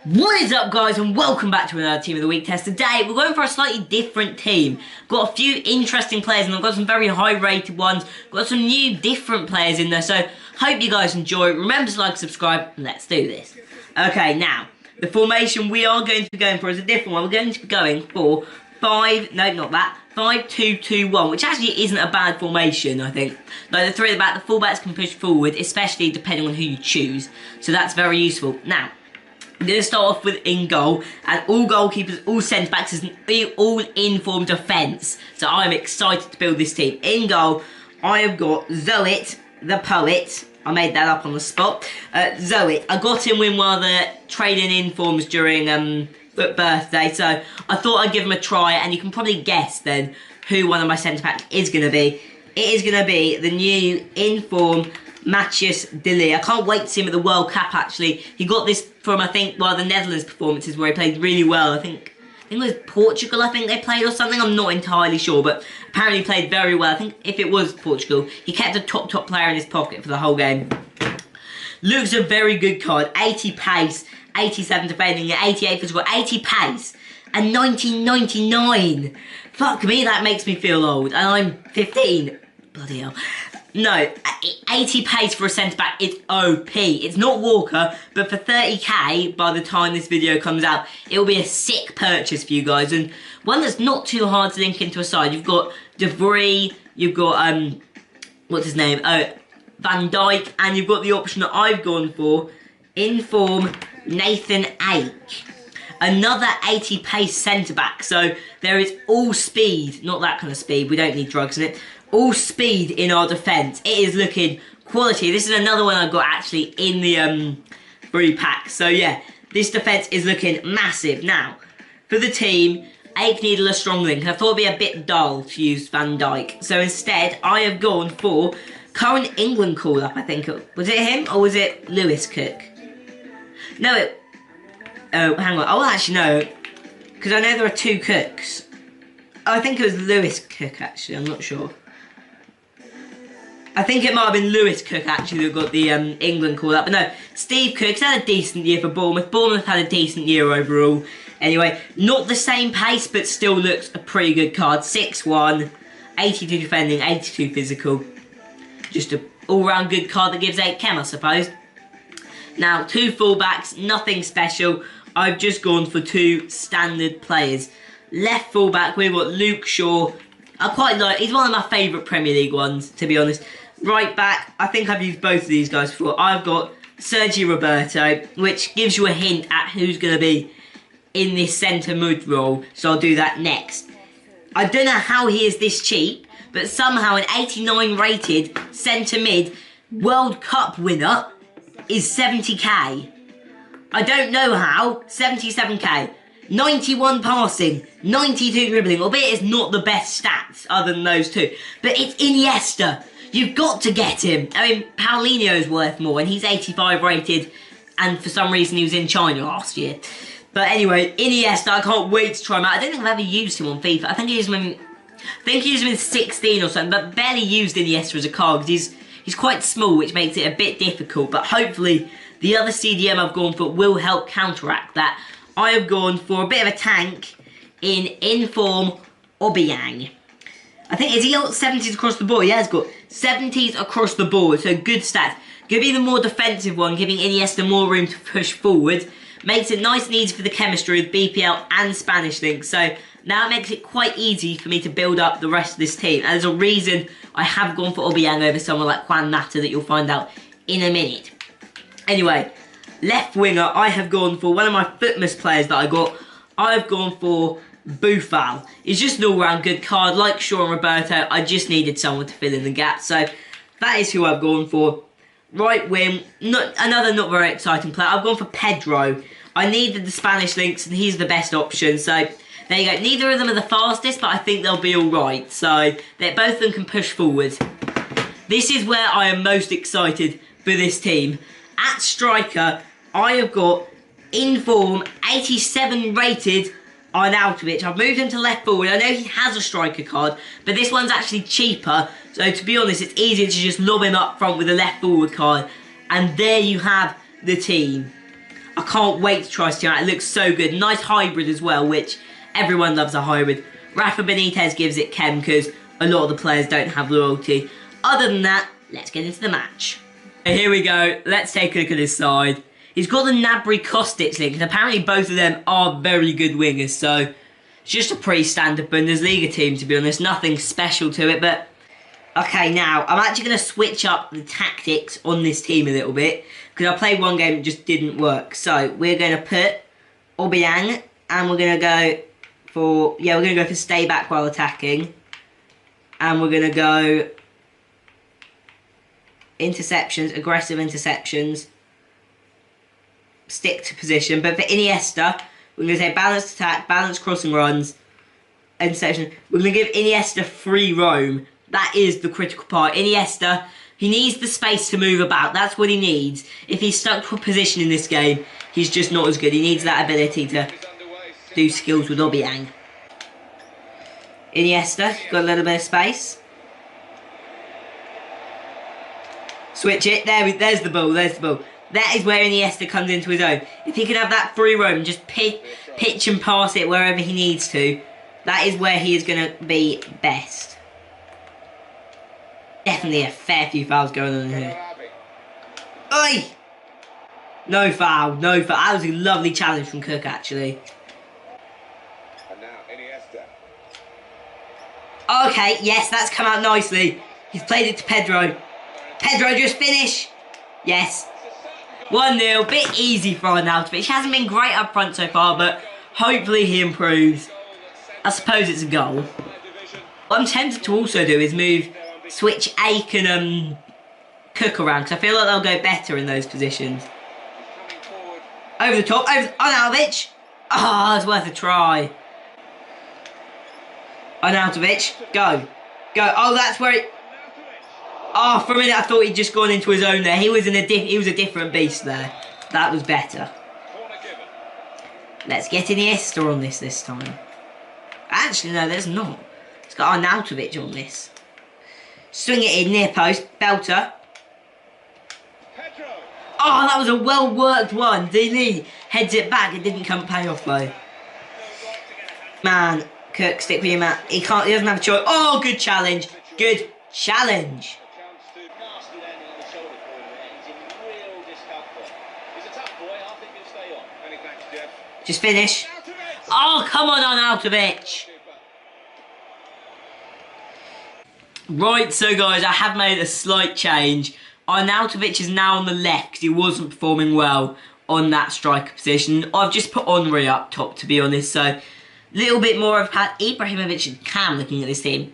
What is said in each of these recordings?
What is up, guys, and welcome back to another Team of the Week test. Today we're going for a slightly different team. Got a few interesting players and I've got some very high rated ones. Got some new different players in there, so hope you guys enjoy. Remember to like, subscribe, and let's do this. Okay, now the formation we are going to be going for is a different one. We're going to be going for 5-2-2-1, which actually isn't a bad formation, I think. Like the three at the back, the fullbacks can push forward, especially depending on who you choose. So that's very useful. Now, I'm going to start off with in goal, and all goalkeepers, all centre-backs is an all-in-form defence. So I'm excited to build this team. In goal, I have got Zoet, the poet. I made that up on the spot. Zoet, I got him in one of the trading in forms during birthday, so I thought I'd give him a try, and you can probably guess then who one of my centre-backs is going to be. It is going to be the new in-form Matthias de Ligt. I can't wait to see him at the World Cup, actually. He got this from, I think, one of the Netherlands performances where he played really well. I think it was Portugal, I think they played or something. I'm not entirely sure, but apparently he played very well. I think if it was Portugal, he kept a top player in his pocket for the whole game. Looks a very good card. 80 pace, 87 defending, 88 physical, 80 pace, and 1999. Fuck me, that makes me feel old. And I'm 15. Bloody hell. No, 80 pace for a centre-back is OP. It's not Walker, but for 30k, by the time this video comes out, it will be a sick purchase for you guys. And one that's not too hard to link into a side. You've got De Vrij, you've got, what's his name? Van Dijk, and you've got the option that I've gone for, in-form Nathan Ake. Another 80 pace centre-back, so there is all speed, not that kind of speed, we don't need drugs in it, all speed in our defence. It is looking quality. This is another one I've got actually in the free pack, so yeah, this defence is looking massive. Now, for the team, Ake needed a strong link. I thought it'd be a bit dull to use Van Dijk, so instead I have gone for current England call-up, I think. Was it him or was it Lewis Cook? No, oh, hang on. Oh, actually, no. Because I know there are two Cooks. I think it was Lewis Cook, actually. I'm not sure. I think it might have been Lewis Cook, actually, that got the England call-up. But no, Steve Cook's had a decent year for Bournemouth. Bournemouth had a decent year overall. Anyway, not the same pace, but still looks a pretty good card. 6'1", 82 defending, 82 physical. Just an all-round good card that gives 8 chem, I suppose. Now, two fullbacks, nothing special. I've just gone for two standard players. Left fullback, we've got Luke Shaw. I quite like, he's one of my favourite Premier League ones, to be honest. Right back, I think I've used both of these guys before. I've got Sergio Roberto, which gives you a hint at who's going to be in this centre mid role, so I'll do that next. I don't know how he is this cheap, but somehow an 89 rated centre mid World Cup winner is 70k. I don't know how. 77k. 91 passing, 92 dribbling, albeit it's not the best stats other than those two. But it's Iniesta. You've got to get him. I mean, Paulinho's worth more, and he's 85 rated, and for some reason he was in China last year. But anyway, Iniesta, I can't wait to try him out. I don't think I've ever used him on FIFA. I think I used him in 16 or something, but barely used Iniesta as a card, because he's quite small, which makes it a bit difficult, but hopefully the other CDM I've gone for will help counteract that. I have gone for a bit of a tank in inform Obiang. I think, is he got 70s across the board? Yeah, he's got 70s across the board, so good stats. Going to be the more defensive one, giving Iniesta more room to push forward. Makes it nice and easy for the chemistry with BPL and Spanish links, so now it makes it quite easy for me to build up the rest of this team. And there's a reason I have gone for Obiang over someone like Juan Mata that you'll find out in a minute. Anyway, left winger, I have gone for one of my Footmas players that I got. I've gone for Boufal. He's just an all-round good card. Like Shaw and Roberto, I just needed someone to fill in the gap. So that is who I've gone for. Right wing, another not very exciting player. I've gone for Pedro. I needed the Spanish links, and he's the best option. So there you go. Neither of them are the fastest, but I think they'll be alright. So both of them can push forward. This is where I am most excited for this team. At striker, I have got in-form 87 rated Arnautovic. I've moved him to left forward. I know he has a striker card, but this one's actually cheaper. So to be honest, it's easier to just lob him up front with a left forward card. And there you have the team. I can't wait to try Stian. It looks so good. Nice hybrid as well, which everyone loves a hybrid. Rafa Benitez gives it chem because a lot of the players don't have loyalty. Other than that, let's get into the match. Here we go. Let's take a look at his side. He's got the Gnabry Kostic link, and apparently both of them are very good wingers, so it's just a pretty standard Bundesliga team, to be honest. Nothing special to it, but okay, now I'm actually going to switch up the tactics on this team a little bit because I played one game and it just didn't work. So we're going to put Aubameyang and we're going to go for stay back while attacking, and we're going to go interceptions, aggressive interceptions, stick to position. But for Iniesta, we're going to say balanced attack, balanced crossing runs, interception. We're going to give Iniesta free roam. That is the critical part. Iniesta, he needs the space to move about. That's what he needs. If he's stuck to a position in this game, he's just not as good. He needs that ability to do skills with Aubameyang. Iniesta, got a little bit of space. Switch it. There's the ball. There's the ball. That is where Iniesta comes into his own. If he can have that free roam, just pitch and pass it wherever he needs to, that is where he is going to be best. Definitely a fair few fouls going on here. Oi! No foul, no foul. That was a lovely challenge from Cook, actually. And now Iniesta. Okay, yes, that's come out nicely. He's played it to Pedro. Pedro, just finish. Yes. 1-0, bit easy for Arnautovic. He hasn't been great up front so far, but hopefully he improves. I suppose it's a goal. What I'm tempted to also do is switch Ake and Cook around, because I feel like they'll go better in those positions. Over the top, Arnautovic. Ah, it's worth a try. Arnautovic, go. Oh, that's where it... Oh, for a minute I thought he'd just gone into his own there. He was a different beast there. That was better. Let's get Iniesta on this time. Actually, no, there's not. It's got Arnautovic on this. Swing it in, near post. Belter. Oh, that was a well-worked one. Dini heads it back. It didn't come pay off, though. Man, Cook, stick with your man. He doesn't have a choice. Oh, good challenge. Good challenge. Just finish. Oh, come on, Arnautovic. Right, so guys, I have made a slight change. Arnautovic is now on the left because he wasn't performing well on that striker position. I've just put Henry up top, to be honest. So, a little bit more of Ibrahimovic and Cam looking at this team.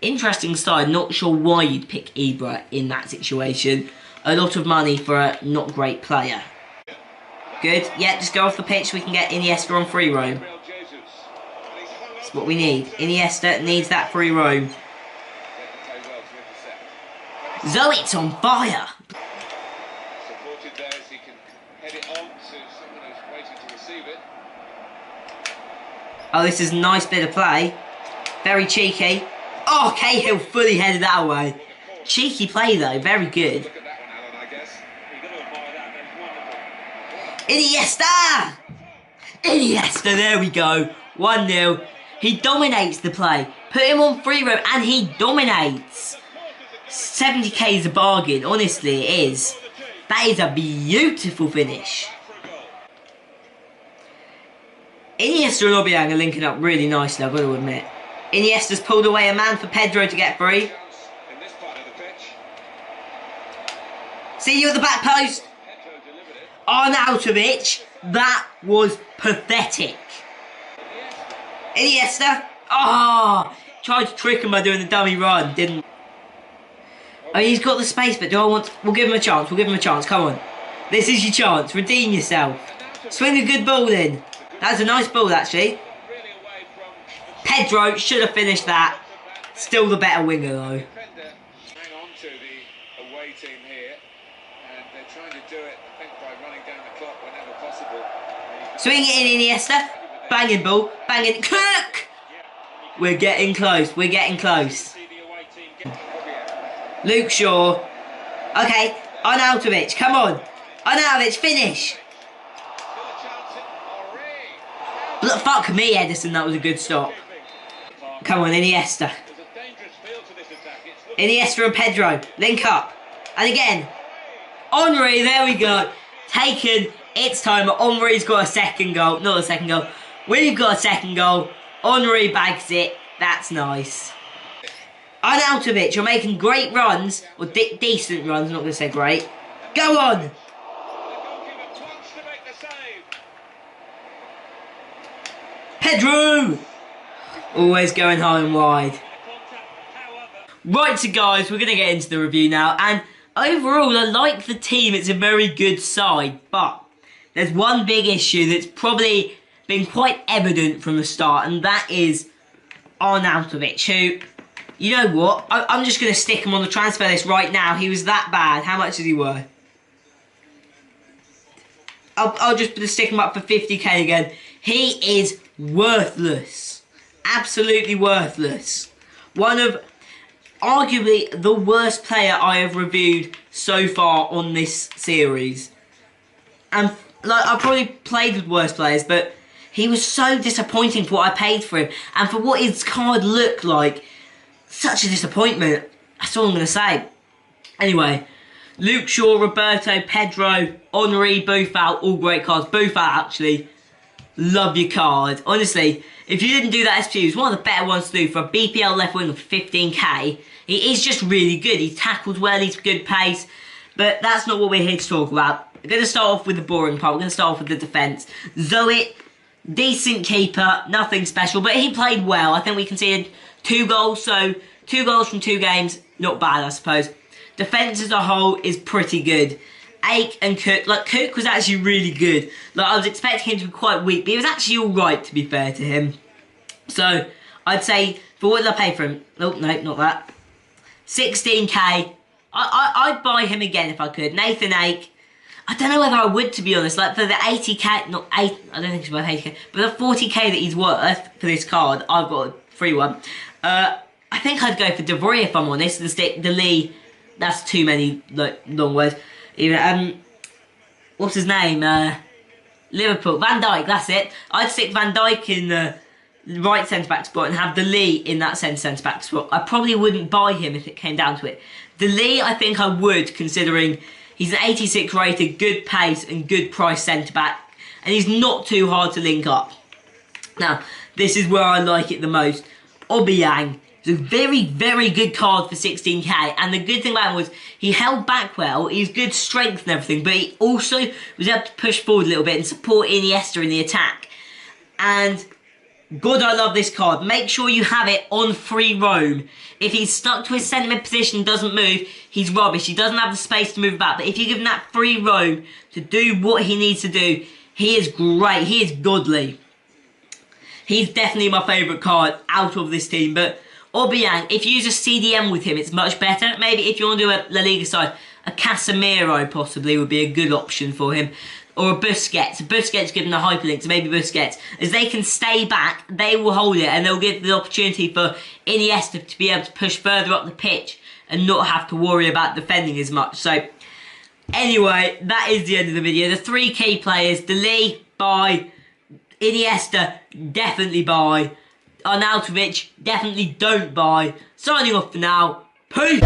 Interesting side. Not sure why you'd pick Ibra in that situation. A lot of money for a not great player. Good. Yeah, just go off the pitch. We can get Iniesta on free roam. That's what we need. Iniesta needs that free roam. Zoet's on fire. Supported there as he can head it on to someone who's waiting to receive it. Oh, this is a nice bit of play. Very cheeky. Oh, Cahill fully headed that away. Cheeky play though, very good. Look at that one, Alan, I guess. You've got to admire that. Iniesta! That's wonderful. Iniesta, there we go. 1-0. He dominates the play. Put him on free roam and he dominates. 70k is a bargain, honestly it is. That is a beautiful finish. Iniesta and Aubameyang are linking up really nicely, I've got to admit. Iniesta's pulled away a man for Pedro to get free. See you at the back post. Arnautovic, that was pathetic. Iniesta, tried to trick him by doing the dummy run, didn't. I mean, he's got the space, but we'll give him a chance, come on. This is your chance, redeem yourself. Swing a good ball in. That's a nice ball, actually. Pedro should have finished that. Still the better winger, though. Hang on to the away team here, and they're trying to do it, I think, by running down the clock whenever possible. Swing it in, Iniesta. Banging ball, banging. Cook! We're getting close, Luke Shaw. Okay, Arnautovic, come on. Arnautovic, finish. look, fuck me, Edison, that was a good stop. Come on, Iniesta. Iniesta and Pedro, link up. And again, Henry, there we go. Taken, it's time. Henry's got a second goal. Not a second goal. We've got a second goal. Henry bags it. That's nice. Arnautovic, you're making great runs. Or decent runs, I'm not going to say great. Go on! Pedro! Always going high and wide. Right, so guys, we're going to get into the review now. And overall, I like the team. It's a very good side. But there's one big issue that's probably been quite evident from the start. And that is Arnautovic, who, you know what? I'm just going to stick him on the transfer list right now. He was that bad. How much is he worth? I'll just stick him up for 50k again. He is worthless. Absolutely worthless. One of, arguably, the worst player I have reviewed so far on this series. And, like, I've probably played with worse players, but he was so disappointing for what I paid for him. And for what his card looked like. Such a disappointment. That's all I'm going to say. Anyway, Luke Shaw, Roberto, Pedro, Henry, Buffal, all great cards. Buffal, actually, love your card. Honestly, if you didn't do that SPU, it's one of the better ones to do for a BPL left wing of 15k. He is just really good. He tackles well, he's good pace. But that's not what we're here to talk about. We're going to start off with the boring part. We're going to start off with the defence. Zoet, decent keeper, nothing special, but he played well. I think we conceded 2 goals, so 2 goals from 2 games, not bad, I suppose. Defence as a whole is pretty good. Ake and Cook, like, Cook was actually really good. Like, I was expecting him to be quite weak, but he was actually alright, to be fair to him. So, I'd say, for what did I pay for him? Oh, no, not that. 16k. I'd buy him again if I could. Nathan Ake. I don't know whether I would, to be honest. Like, for the 80k, not 8, I don't think he's worth 80k, but the 40k that he's worth for this card, I've got a free one. I think I'd go for De Vrij if I'm honest, and stick the Lee. That's too many, like, long words. Even, what's his name? Liverpool. Van Dijk, that's it. I'd stick Van Dijk in the right centre-back spot and have the Lee in that centre-back spot. I probably wouldn't buy him if it came down to it. The Lee, I think I would, considering he's an 86 rated, good pace and good price centre-back. And he's not too hard to link up. Now, this is where I like it the most. Obiang. It's a very, very good card for 16k. And the good thing about him was he held back well. He's good strength and everything. But he also was able to push forward a little bit and support Iniesta in the attack. And God, I love this card. Make sure you have it on free roam. If he's stuck to his centre mid position and doesn't move, he's rubbish. He doesn't have the space to move about. But if you give him that free roam to do what he needs to do, he is great. He is godly. He's definitely my favourite card out of this team. But Obiang, if you use a CDM with him, it's much better. Maybe if you want to do a La Liga side, a Casemiro possibly would be a good option for him. Or a Busquets. Busquets given the hyperlink, so maybe Busquets. As they can stay back, they will hold it and they'll give the opportunity for Iniesta to be able to push further up the pitch and not have to worry about defending as much. So, anyway, that is the end of the video. The 3 key players, Dele, buy. Iniesta, definitely buy. Arnautovic, definitely don't buy. Signing off for now. Peace!